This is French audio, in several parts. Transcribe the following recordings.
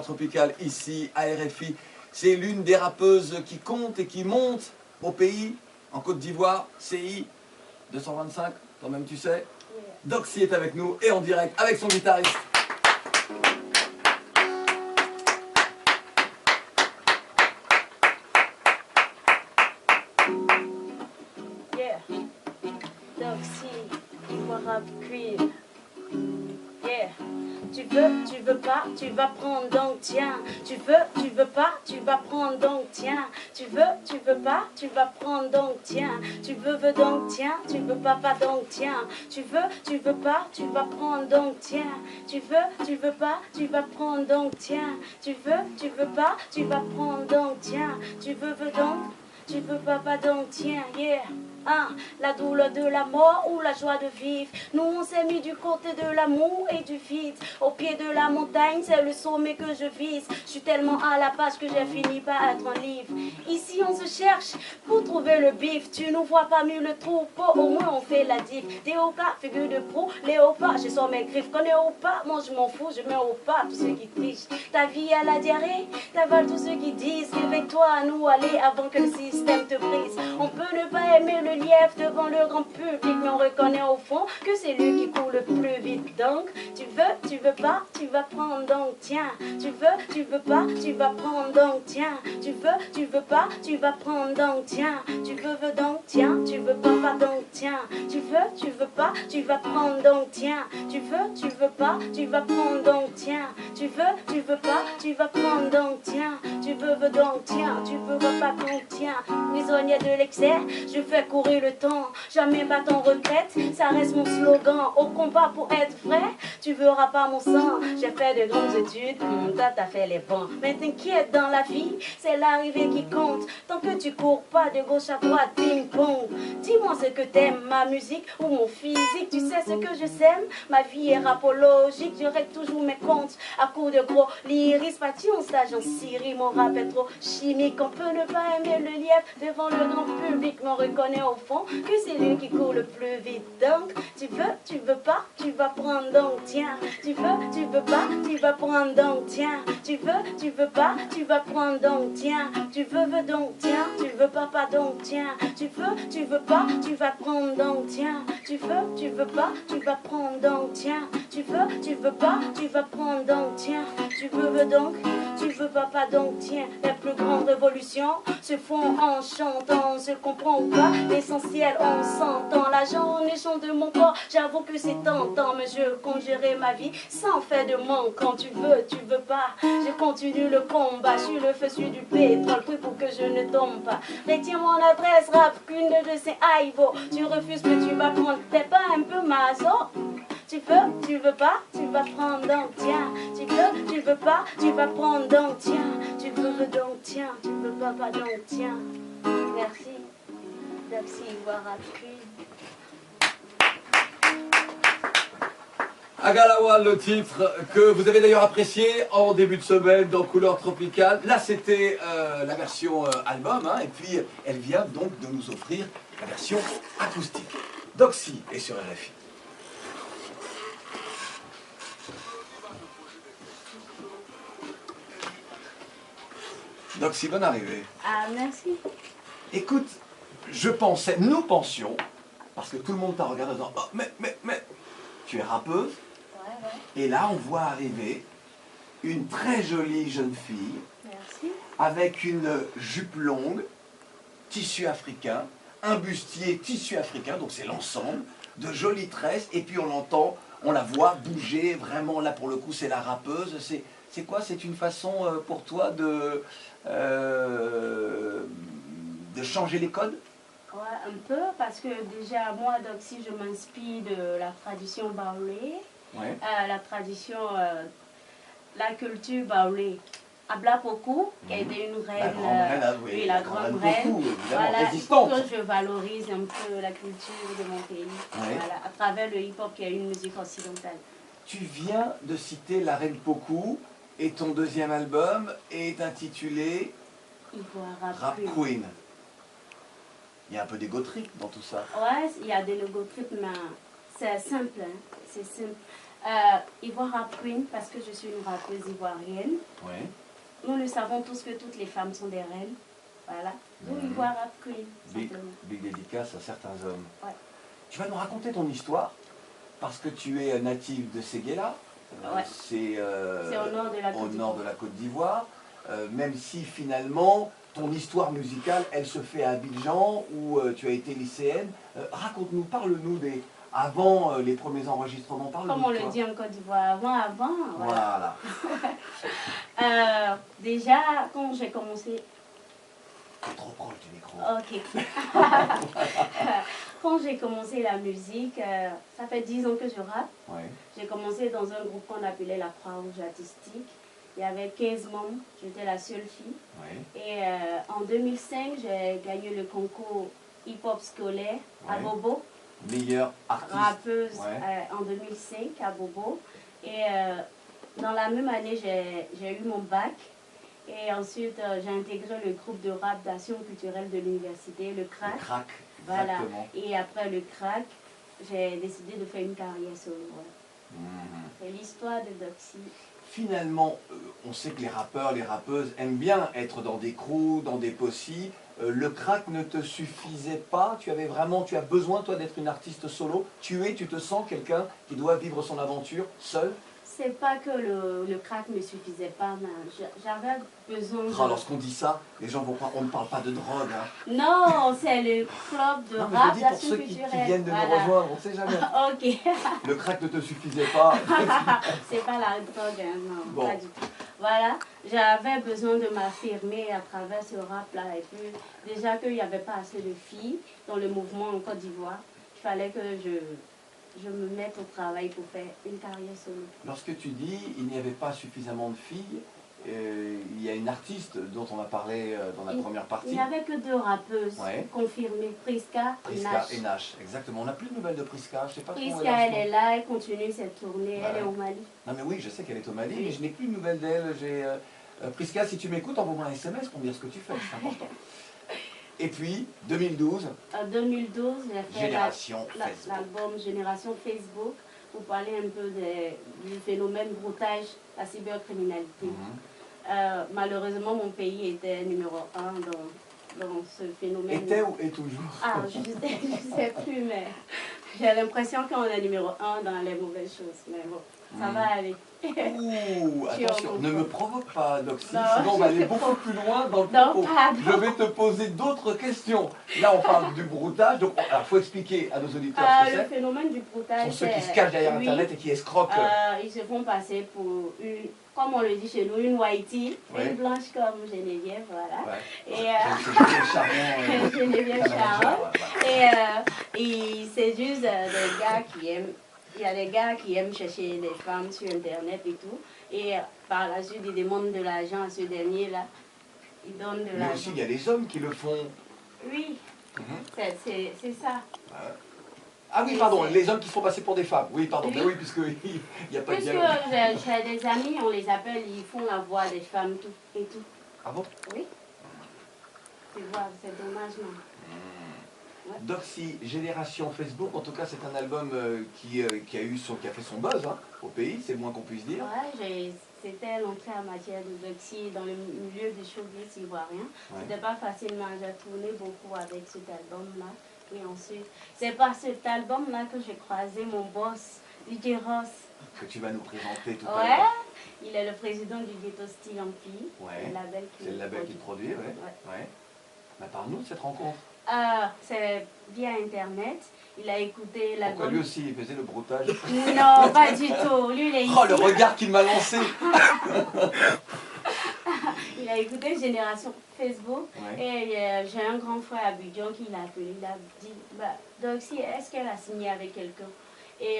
Tropicale ici à RFI. C'est l'une des rappeuses qui compte et qui monte au pays, en Côte d'Ivoire, CI 225, toi-même tu sais. Doxy est avec nous et en direct avec son guitariste. Yeah, Doxy, Ivoire Rap Queen. Yeah. Tu veux pas, tu vas prendre donc tiens. Tu veux pas, tu vas prendre donc tiens. Tu veux pas, tu vas prendre donc tiens. Tu veux donc tiens, tu veux pas donc tiens. Tu veux pas, tu vas prendre donc tiens. Tu veux pas, tu vas prendre donc tiens. Tu veux pas, tu vas prendre donc tiens. Tu veux donc, tu veux pas donc tiens, yeah. Hein, la douleur de la mort ou la joie de vivre. Nous on s'est mis du côté de l'amour et du vide. Au pied de la montagne, c'est le sommet que je vise. Je suis tellement à la page que j'ai fini par être un livre. Ici on se cherche pour trouver le bif. Tu nous vois pas mieux le troupeau, au moins on fait la diff. Théoka, figure de proue, léopard, je sors mes griffes. Quand léopard, moi je m'en fous, je mets au pas tous ceux qui trichent. Ta vie à la diarrhée, t'avales tous ceux qui disent. Réveille-toi à nous aller avant que le système te brise. On peut ne pas aimer le lièvre devant le grand public, mais on reconnaît au fond que c'est lui qui court le plus vite. Donc, tu veux pas, tu vas prendre donc tiens. Tu veux pas, tu vas prendre donc tiens. Tu veux pas, tu vas prendre donc tiens. Tu veux donc tiens, tu veux pas donc tiens. Tu veux pas, tu vas prendre donc tiens. Tu veux pas, tu vas prendre donc tiens. Tu veux pas, tu vas prendre donc tiens. Tu veux donc tiens, tu veux pas donc tiens. Prisonnier de l'excès, je fais courir le temps, jamais battre en retraite, ça reste mon slogan. Au combat pour être vrai, tu verras pas mon sang. J'ai fait de grandes études, t'as fait les bons. Mais t'inquiète, dans la vie, c'est l'arrivée qui compte. Tant que tu cours pas de gauche à droite, ping-pong. Dis-moi ce que t'aimes, ma musique ou mon physique. Tu sais ce que je sème, ma vie est rapologique. Je règle toujours mes comptes à coups de gros lyrisme. Parti en stage en Syrie, mon rap est trop chimique. On peut ne pas aimer le lièvre devant le grand public, mais on reconnaît au fond que c'est lui qui court le plus vite. Donc, tu veux pas, tu vas prendre donc tiens. Tu veux pas, tu vas prendre donc tiens. Tu veux pas, tu vas prendre donc tiens. Tu veux donc tiens, tu veux pas donc tiens. Tu veux pas, tu vas prendre donc tiens. Tu veux pas, tu vas prendre donc tiens. Tu veux pas, tu vas prendre donc tiens. Tu veux donc, tu veux pas donc tiens. Les plus grandes révolutions se font en chantant, on se comprend ou pas, l'essentiel on s'entend. La journée chante de mon corps, j'avoue que c'est tentant, mais je compte gérer ma vie sans faire de manque. Quand tu veux pas, je continue le combat, je suis le feu, suis du pétrole, prie pour que je ne tombe pas. Retiens mon adresse, rap, qu'une de ces Ivo. Tu refuses mais tu vas prendre, t'es pas un peu maso? Tu veux pas, tu vas prendre donc tiens. Tu veux pas, tu vas prendre donc tiens. Tu veux donc tiens, tu veux pas donc tiens. Merci. Doxy Ivoire Rap Queen. Agalawa, le titre que vous avez d'ailleurs apprécié en début de semaine dans Couleur Tropicale. Là, c'était la version album, hein, et puis elle vient donc de nous offrir la version acoustique. Doxy est sur RFI. Doxy, bonne arrivée. Ah, merci. Écoute, nous pensions, parce que tout le monde t'a regardé en disant oh, mais, tu es rappeuse. Ouais. Et là, on voit arriver une très jolie jeune fille. Merci. Avec une jupe longue, tissu africain, un bustier, tissu africain, donc c'est l'ensemble, de jolies tresses, et puis on l'entend, on la voit bouger, vraiment là pour le coup c'est la rappeuse. C'est quoi? C'est une façon pour toi de changer les codes? Ouais, un peu, parce que déjà, moi, Doxy, je m'inspire de la tradition baoulé, Ouais. la tradition, la culture baoulé. Abla Pokou, qui a été une reine, la grande reine, voilà, résistante. que je valorise un peu la culture de mon pays, Ouais. voilà, à travers le hip-hop qui est une musique occidentale. Tu viens de citer la reine Pokou, et ton deuxième album est intitulé Ivoire Rap Queen. Il y a un peu d'égo trip dans tout ça. Ouais, il y a des logo trip, mais c'est simple, hein, c'est simple. Ivoire Rap Queen, parce que je suis une rappeuse ivoirienne. Ouais. Nous le savons tous que toutes les femmes sont des reines. Voilà. D'où Mhm. Ivoire Rap Queen, Big, simplement. big dédicace à certains hommes. Ouais. Tu vas nous raconter ton histoire, parce que tu es native de Séguéla. Ouais. C'est au nord de la Côte au d'Ivoire. nord de la Côte d'Ivoire. Même si finalement, ton histoire musicale, elle se fait à Abidjan, où tu as été lycéenne. Raconte-nous, parle-nous des... Avant les premiers enregistrements, parle-nous Comme on de le toi. dit en Côte d'Ivoire, avant. Voilà. Voilà. Déjà, quand j'ai commencé... T'es trop proche du micro. Ok. Quand j'ai commencé la musique, ça fait 10 ans que je rappe. Ouais. J'ai commencé dans un groupe qu'on appelait la Croix-Rouge artistique. Il y avait 15 membres, j'étais la seule fille. Ouais. Et en 2005, j'ai gagné le concours hip-hop scolaire à Ouais. Bobo, Meilleur artiste. rappeuse Ouais. en 2005 à Bobo. Et dans la même année, j'ai eu mon bac. Et ensuite, j'ai intégré le groupe de rap d'action culturelle de l'université, le Le CRAC. crack, Voilà. exactement. Et après le CRAC, j'ai décidé de faire une carrière solo. Voilà. Mhm. C'est l'histoire de Doxy. Finalement, on sait que les rappeurs, les rappeuses aiment bien être dans des crews, dans des possis. Le crack ne te suffisait pas. Tu as besoin toi d'être une artiste solo. Tu te sens quelqu'un qui doit vivre son aventure seul. C'est pas que le crack ne suffisait pas, mais j'avais besoin de... Ah, lorsqu'on dit ça, les gens vont croire, on ne parle pas de drogue. Hein. Non, c'est le club de Non, mais je rap le dis pour d'action ceux qui culturelle. viennent de Voilà. nous rejoindre, on ne sait jamais. Ok. Le crack ne te suffisait pas. C'est pas la drogue, hein, non, Bon. pas du tout. Voilà, j'avais besoin de m'affirmer à travers ce rap-là. Et puis, déjà qu'il n'y avait pas assez de filles dans le mouvement en Côte d'Ivoire, il fallait que je me mette au travail pour faire une carrière solo. Lorsque tu dis il n'y avait pas suffisamment de filles, il y a une artiste dont on a parlé dans la première partie. Il n'y avait que 2 rappeuses confirmées, Priska et Nash. Priska et Nash, exactement. On n'a plus de nouvelles de Priska, je sais pas trop où Priska, elle est là, elle continue cette tournée, Bah elle est ouais. au Mali. Non mais oui, je sais qu'elle est au Mali, Oui. mais je n'ai plus de nouvelles d'elle. Priska, si tu m'écoutes, envoie-moi un SMS pour me dire ce que tu fais, c'est important. Et puis, 2012, En 2012, j'ai fait Génération Facebook. l'album Génération Facebook pour parler un peu du phénomène broutage, la cybercriminalité. Malheureusement, mon pays était numéro 1 dans ce phénomène. Était ou est toujours? Ah, je ne sais plus, mais j'ai l'impression qu'on est numéro 1 dans les mauvaises choses. Mais bon, ça va aller. Ouh, attention, ne me provoque pas, Doxy, Non, sinon on va aller beaucoup plus loin dans le Non, propos. pardon. Je vais te poser d'autres questions. Là, on parle du broutage, donc il faut expliquer à nos auditeurs ce que Le c'est. phénomène du Ce broutage, sont ceux qui se cachent derrière oui, Internet et qui escroquent. ils se font passer pour une, comme on le dit chez nous, une whitey, Ouais. une blanche comme Geneviève, voilà. Ouais. Et C'est charmant. Geneviève Charon. Et c'est juste des gars qui aiment. Il y a des gars qui aiment chercher des femmes sur Internet et tout. Et par la suite, ils demandent de l'argent à ce dernier-là. Ils donnent de Mais l'argent. aussi, il y a des hommes qui le font. Oui, Mhm. c'est ça. Ah oui, pardon, les hommes qui se font passer pour des femmes. Oui, pardon, Oui. mais oui, puisqu'il n'y a pas de Puisque dialogue. j'ai des amis, on les appelle, ils font la voix des femmes tout, et tout. Ah bon? Oui. Tu vois, c'est dommage, non? Doxy, Génération Facebook, en tout cas c'est un album qui a fait son buzz hein, au pays, c'est le moins qu'on puisse dire. Ouais, c'était l'entrée en matière de Doxy dans le milieu du showbiz ivoirien. Ouais. C'était pas facile, mais j'ai tourné beaucoup avec cet album-là. Et ensuite, c'est par cet album-là que j'ai croisé mon boss, DJ Ross. Que tu vas nous présenter tout à Ouais, l'heure. il est le président du Ghetto Style Empire. Ouais. C'est le label qui te produit, ouais. Ouais. Bah, parle-nous de cette rencontre. C'est via Internet. Il a écouté l'album. Pourquoi lui aussi il faisait le broutage? Non, pas du tout. Lui, il est ici. Oh, le regard qu'il m'a lancé. Il a écouté Génération Facebook. Ouais. Et j'ai un grand frère à Abidjan qui l'a appelé. Il a dit, bah, Doxy, est-ce qu'elle a signé avec quelqu'un? Et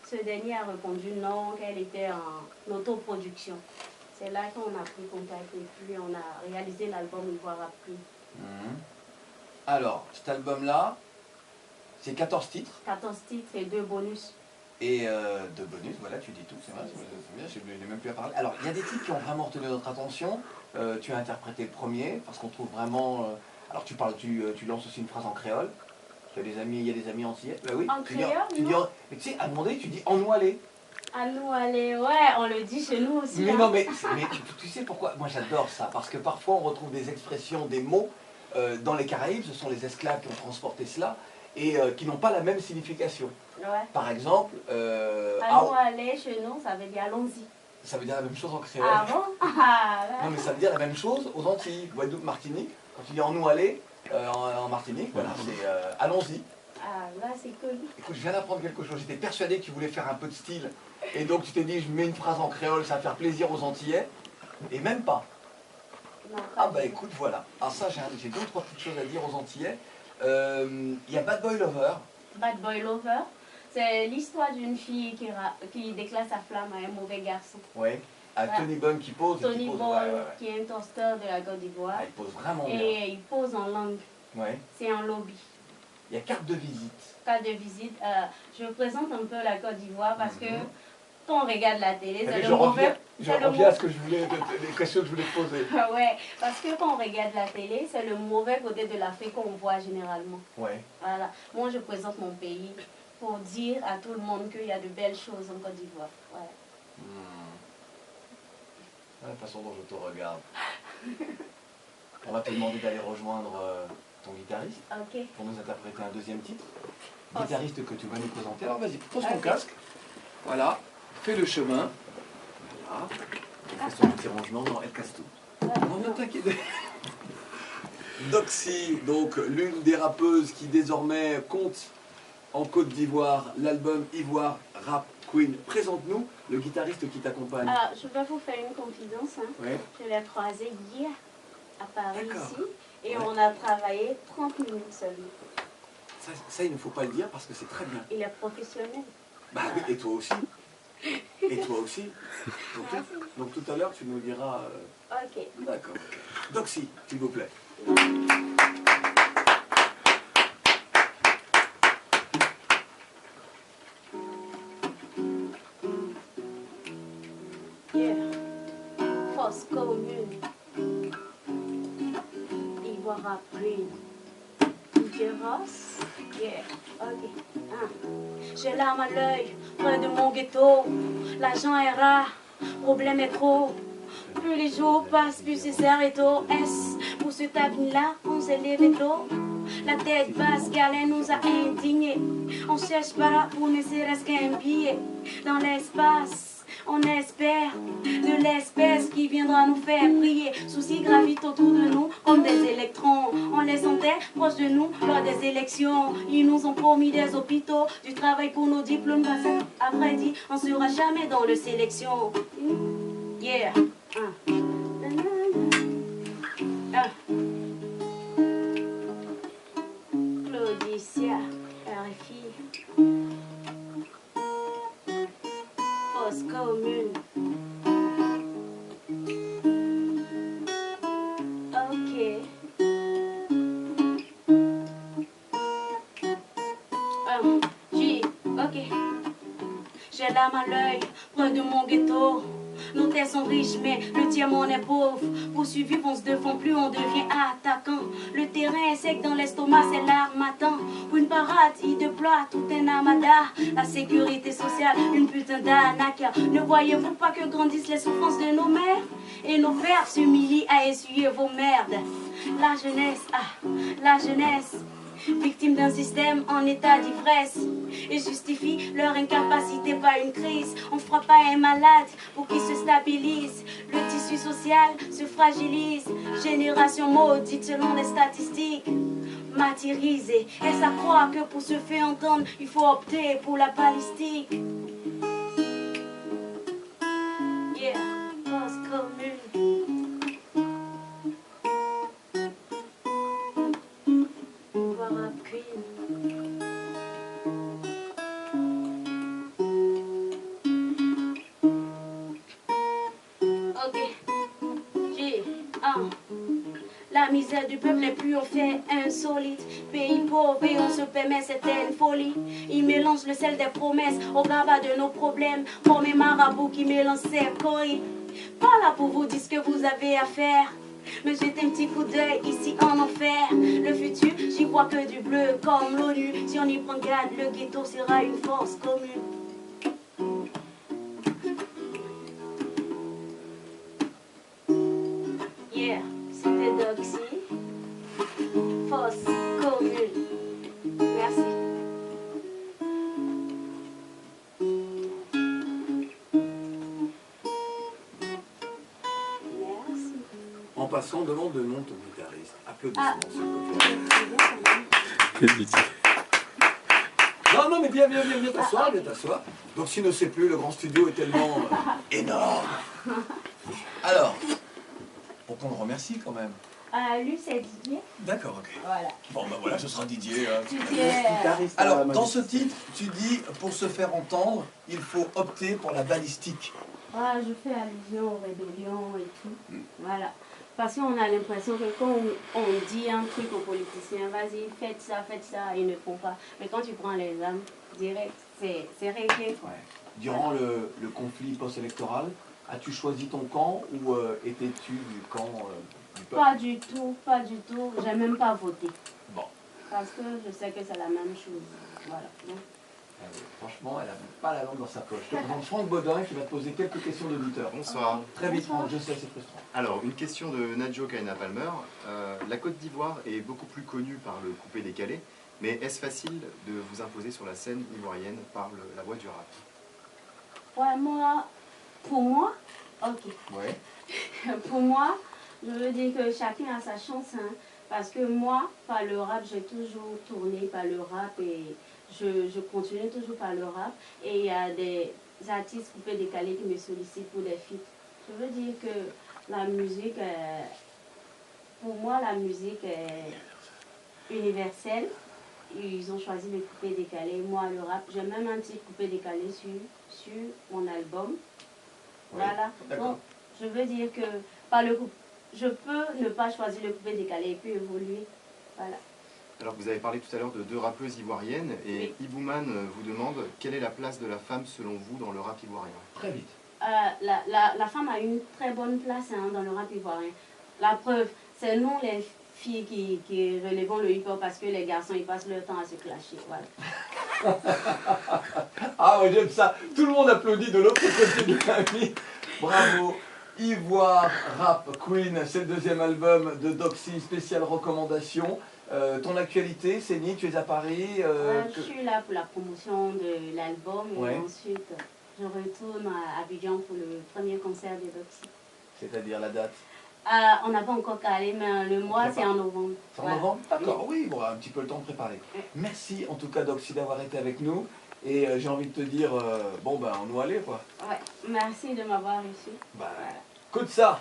ce dernier a répondu non, qu'elle était en autoproduction. C'est là qu'on a pris contact et puis on a réalisé l'album Ivoire Rap Queen. Alors, cet album-là, c'est 14 titres. 14 titres et 2 bonus. Et de bonus, voilà, tu dis tout, c'est vrai, c'est bien, je n'ai même plus à parler. Alors, il y a des titres qui ont vraiment retenu notre attention. Tu as interprété le premier, parce qu'on trouve vraiment... alors, tu lances aussi une phrase en créole. Tu as des amis, il y a des amis antillais. Bah oui. En créole, tu dis, mais tu sais, à demander, tu dis ennoilé. À nous aller, ouais, on le dit chez nous aussi. Mais hein. non, mais tu sais pourquoi? Moi j'adore ça, parce que parfois on retrouve des expressions, des mots dans les Caraïbes, ce sont les esclaves qui ont transporté cela et qui n'ont pas la même signification. Ouais. Par exemple, À nous aller chez nous, ça veut dire allons-y. ça veut dire la même chose en créole. Ah bon? Ah, là. Non, mais ça veut dire la même chose aux Antilles, Guadeloupe, Martinique. Quand tu dis en nous aller, en Martinique, voilà, c'est allons-y. Ah, là, c'est cool. Écoute, je viens d'apprendre quelque chose. J'étais persuadé que tu voulais faire un peu de style. Et donc tu t'es dit, je mets une phrase en créole, ça va faire plaisir aux Antillais. Et même pas. Non, Ah pas bah du tout. écoute, voilà. Alors ça, j'ai deux ou trois petites choses à dire aux Antillais. Il y a Bad Boy Lover. Bad Boy Lover, c'est l'histoire d'une fille qui déclare sa flamme à un mauvais garçon. Ouais. À Ouais. Tony Bun qui pose. et Tony qui pose, Ball, ouais, ouais, ouais. qui est un toasteur de la Côte d'Ivoire. Ah, il pose vraiment bien. Et il pose en langue. Ouais. C'est un lobby. Il y a carte de visite. Cas de visite, je présente un peu la Côte d'Ivoire parce que Mhm. quand on regarde la télé, Allez, c'est je le mauvais. reviens à ce que je voulais, les questions que je voulais te poser. Ouais, parce que quand on regarde la télé, c'est le mauvais côté de l'Afrique qu'on voit généralement. Ouais. Voilà. Moi, je présente mon pays pour dire à tout le monde qu'il y a de belles choses en Côte d'Ivoire. Voilà. La façon dont je te regarde. On va te demander d'aller rejoindre ton guitariste Ok. pour nous interpréter un deuxième titre. Oh. Guitariste que tu vas nous présenter. Alors vas-y, pose ton Ok. casque. Voilà, fais le chemin. Voilà. Fais son petit rangement. Non, elle casse tout. Non, ne t'inquiète. Doxy, donc l'une des rappeuses qui désormais compte en Côte d'Ivoire, l'album Ivoire Rap Queen. Présente-nous le guitariste qui t'accompagne. Alors, je vais vous faire une confidence. Hein. Ouais. Je l'ai croisé hier à Paris D'accord. ici et Ouais. on a travaillé 30 minutes seulement. Ça, il ne faut pas le dire parce que c'est très bien. Il est professionnel. Bah oui, et toi aussi. Et toi aussi. Donc, Merci. donc tout à l'heure, tu nous diras... Ok. D'accord. Ok. Doxy, s'il vous plaît. Yeah. Force commune. Ivoire Rap Queen. Différence. Yeah. Ok. J'ai l'arme à l'œil, près de mon ghetto. L'argent est rare, problème est trop. Plus les jours passent, plus c'est serré tôt. Est-ce pour ce avenir-là qu'on s'est levé tôt? La tête basse, Galen nous a indignés. On cherche pas pour ne serait-ce qu'un billet. Dans l'espace, on espère de l'espèce qui viendra nous faire briller. Soucis gravitent autour de nous comme des électrons. On les sentait proches de nous lors des élections. Ils nous ont promis des hôpitaux, du travail pour nos diplômes. Après dit, on sera jamais dans le sélection. Yeah. Claudicia, RFI. Poste commune. Ok. Ok. J'ai l'âme à l'œil, près de mon ghetto. Nos terres sont riches, mais le diamant est pauvre. Pour survivre, on se défend plus, on devient attaquant. Le terrain est sec dans l'estomac, c'est l'armatan. Pour une paradis de ploie, tout un amada. La sécurité sociale, une putain d'anakia. Ne voyez-vous pas que grandissent les souffrances de nos mères? Et nos pères s'humilient à essuyer vos merdes. La jeunesse, la jeunesse. Victimes d'un système en état d'ivresse et justifie leur incapacité par une crise. On frappe à un malade pour qu'il se stabilise. Le tissu social se fragilise. Génération maudite selon les statistiques. Martyrisée, est-ce à croire que pour se faire entendre, il faut opter pour la balistique? Yeah, cause commune. La misère du peuple est plus on fait insolite. Pays pauvre et on se permet certaines folies. Ils mélangent le sel des promesses au gravat de nos problèmes. Comme un marabout qui mélange ses coris. Pas là pour vous dire ce que vous avez à faire. Mais jetez un petit coup d'œil ici en enfer. Le futur, j'y vois que du bleu comme l'ONU. Si on y prend garde, le ghetto sera une force commune. En passant, demande le nom de ton guitariste. Applaudissements, s'il vous plaît. Non, non, mais viens t'asseoir. Donc, s'il ne sait plus, le grand studio est tellement énorme. Alors, pour qu'on le remercie quand même. Lui, c'est Didier. D'accord, ok. Voilà. Bon, ben voilà, ce sera Didier. Didier. Alors, dans ce titre, tu dis, pour se faire entendre, il faut opter pour la balistique. Ah, je fais allusion aux rébellions et tout. Voilà. Parce qu'on a l'impression que quand on dit un truc aux politiciens, vas-y, faites ça, ils ne font pas. Mais quand tu prends les âmes, direct, c'est réglé. Ouais. Durant le conflit post-électoral, as-tu choisi ton camp ou étais-tu du camp du peuple? Pas du tout, pas du tout. J'ai même pas voté. Bon. Parce que je sais que c'est la même chose. Voilà. Donc, franchement, elle n'a pas la langue dans sa poche. Je te présente Franck Baudin qui va te poser quelques questions d'auditeurs. Bonsoir. Très vite, Franck, je sais, c'est frustrant. Alors, une question de Nadjo Kaina Palmer. La Côte d'Ivoire est beaucoup plus connue par le coupé-décalé, mais est-ce facile de vous imposer sur la scène ivoirienne par la voie du rap? ouais, pour moi, ok. Ouais. Pour moi, je veux dire que chacun a sa chance. Hein, parce que moi, par le rap, j'ai toujours tourné par le rap et je continue toujours par le rap. Et il y a des artistes coupés décalés qui me sollicitent pour des feats. Je veux dire que la musique, pour moi, la musique est universelle. Ils ont choisi le coupé décalé. Moi, le rap, j'ai même un petit coupé décalé sur mon album. Oui, voilà. Donc, je veux dire que par le coupe, je peux ne pas choisir le coupé décalé et puis évoluer. Voilà. Alors, vous avez parlé tout à l'heure de deux rappeuses ivoiriennes, et Oui. Ibouman vous demande quelle est la place de la femme selon vous dans le rap ivoirien? Très vite. La femme a une très bonne place hein, dans le rap ivoirien. La preuve, c'est nous les filles qui relevons le hip-hop parce que les garçons ils passent leur temps à se clasher. Voilà. Ah oui, j'aime ça. Tout le monde applaudit de l'autre côté de la vie. Bravo. Ivoire Rap Queen, c'est le deuxième album de Doxy, spéciale recommandation. Ton actualité, Céline, tu es à Paris Je suis là pour la promotion de l'album et ensuite je retourne à Abidjan pour le premier concert de Doxy. C'est-à-dire la date? On n'a pas encore calé, mais le mois c'est en novembre. C'est en novembre? D'accord, oui, bon, un petit peu le temps de préparer. Merci en tout cas Doxy d'avoir été avec nous. Et j'ai envie de te dire, bon ben on nous allait quoi. Ouais, merci de m'avoir reçu. Bah, voilà. Écoute ça.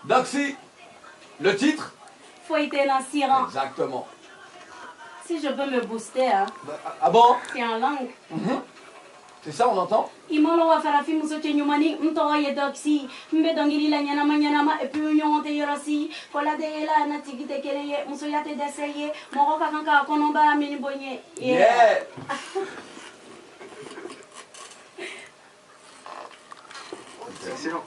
Doxy, le titre? Faut être dans Siran. Exactement. Si je peux me booster, hein. Ah bon? C'est en langue. C'est ça, on entend? Imolo wa farafi muso chenyumani mto ye Doxy mbe dongili la nyana manyana et puis on te yorasi kola de la na tigite keleye muso ya te deseye moko kakanka konomba mini bonye. Yeah. Excellent.